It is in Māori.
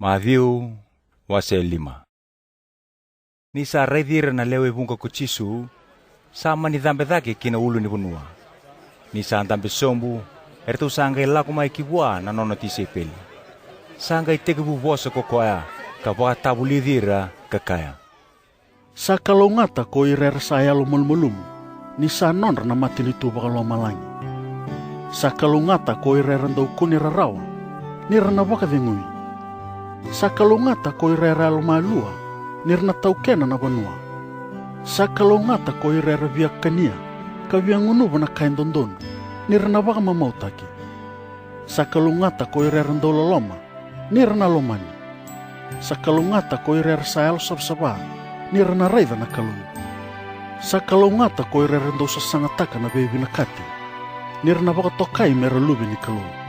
Matthew wase 5. Ni sa redhir na lewe bunga kuchisu sama ni dhambe dhake kina ulu ni bunua. Ni sa dhambe sombu ertu sanga laku mai kibwa na nono tisepeli. Sanga iteke bubosa kokoa ka baka tabulidira kakaya. Sa kalongata ko irer saya lumulmulumu ni sa non na mati ni tuba kalau malangi. Sa kalongata ko irer ndau kuni rarawa ni rana baka vengui. Sa kalongata ko irer alumalua ni rana taukena na banua. Sa kalongata ko irer biak kania ka biangunu bana kain dondono ni rana baka mamautaki. Sa kalongata ko irer ndau loloma ni rana lomani. Sa kalongata ko irer sayal sabsaba ni rana raiva na kalung. Sa kalongata ko irer ndau sasangataka na bebi na kati ni rana baka tokai mera lubi ni kalung.